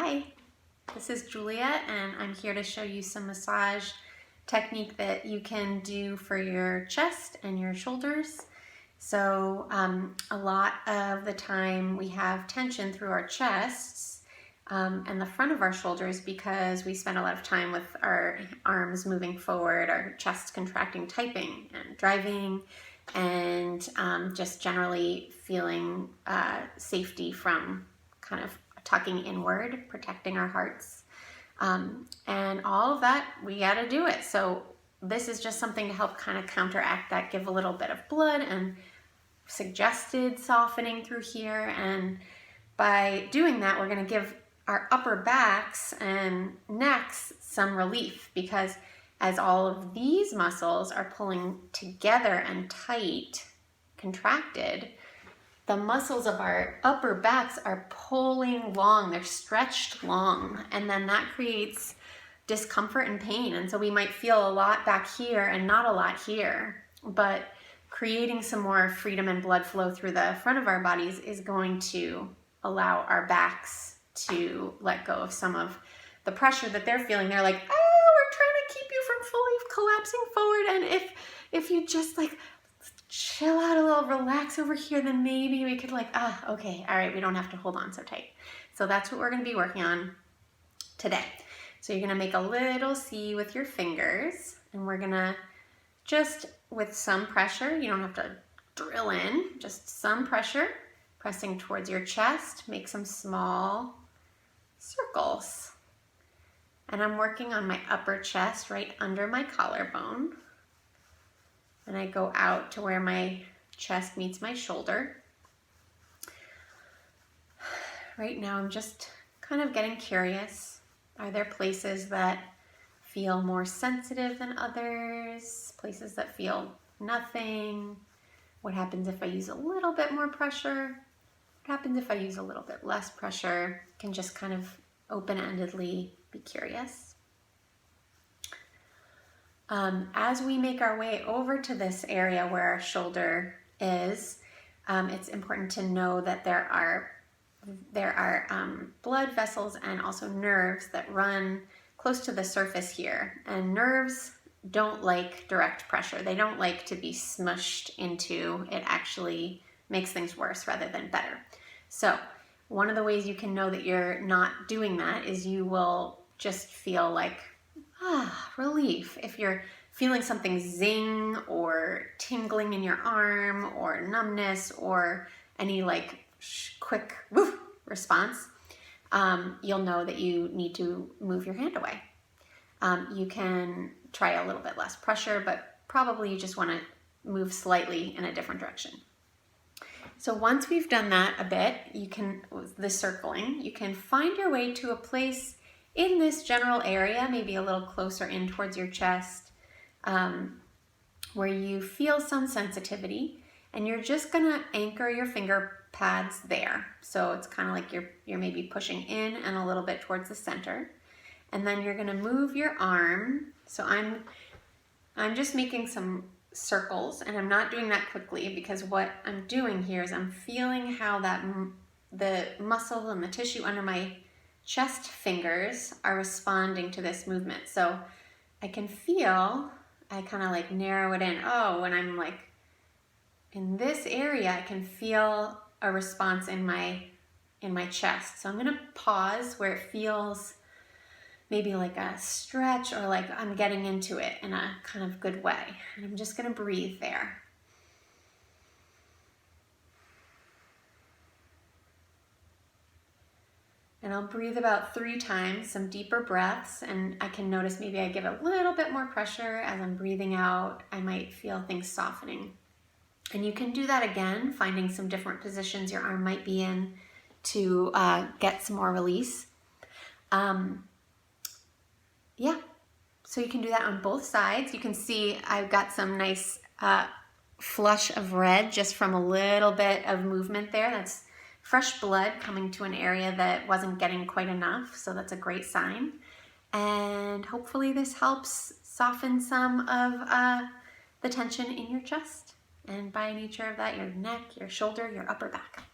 Hi, this is Julia and I'm here to show you some massage technique that you can do for your chest and your shoulders. So a lot of the time we have tension through our chests and the front of our shoulders because we spend a lot of time with our arms moving forward, our chest contracting, typing and driving, and just generally feeling safety from kind of tucking inward, protecting our hearts. And all of that, we got to do it. So this is just something to help kind of counteract that, give a little bit of blood and suggested softening through here. And by doing that, we're going to give our upper backs and necks some relief, because as all of these muscles are pulling together and tight, contracted, the muscles of our upper backs are pulling long, they're stretched long, and then that creates discomfort and pain. And so we might feel a lot back here and not a lot here, but creating some more freedom and blood flow through the front of our bodies is going to allow our backs to let go of some of the pressure that they're feeling. They're like, oh, we're trying to keep you from fully collapsing forward, and if you just like chill out a little, relax over here, then maybe we could okay, all right, we don't have to hold on so tight. So that's what we're going to be working on today. So you're going to make a little C with your fingers, and we're going to just, with some pressure, you don't have to drill in, just some pressure, pressing towards your chest, make some small circles. And I'm working on my upper chest right under my collarbone. And I go out to where my chest meets my shoulder. Right now I'm just kind of getting curious. Are there places that feel more sensitive than others? Places that feel nothing? What happens if I use a little bit more pressure? What happens if I use a little bit less pressure? Can just kind of open-endedly be curious. As we make our way over to this area where our shoulder is, it's important to know that there are blood vessels and also nerves that run close to the surface here. And nerves don't like direct pressure. They don't like to be smushed into. It actually makes things worse rather than better. So one of the ways you can know that you're not doing that is you will just feel like relief. If you're feeling something zing or tingling in your arm or numbness or any quick woof response, you'll know that you need to move your hand away. You can try a little bit less pressure, but probably you just want to move slightly in a different direction. So once we've done that a bit, the circling, you can find your way to a place in this general area, maybe a little closer in towards your chest, where you feel some sensitivity, and you're just gonna anchor your finger pads there. So it's kind of like you're maybe pushing in and a little bit towards the center, and then you're gonna move your arm. So I'm just making some circles, and I'm not doing that quickly because what I'm doing here is I'm feeling how the muscle and the tissue under my chest fingers are responding to this movement. So I can feel, I kind of narrow it in. Oh, when I'm in this area, I can feel a response in my chest. So I'm going to pause where it feels maybe like a stretch or like I'm getting into it in a kind of good way. And I'm just going to breathe there. And I'll breathe about 3 times, some deeper breaths, and I can notice maybe I give a little bit more pressure as I'm breathing out. I might feel things softening. And you can do that again, finding some different positions your arm might be in to get some more release. So you can do that on both sides. You can see I've got some nice flush of red just from a little bit of movement there. That's fresh blood coming to an area that wasn't getting quite enough, so that's a great sign. And hopefully this helps soften some of the tension in your chest, and by nature of that, your neck, your shoulder, your upper back.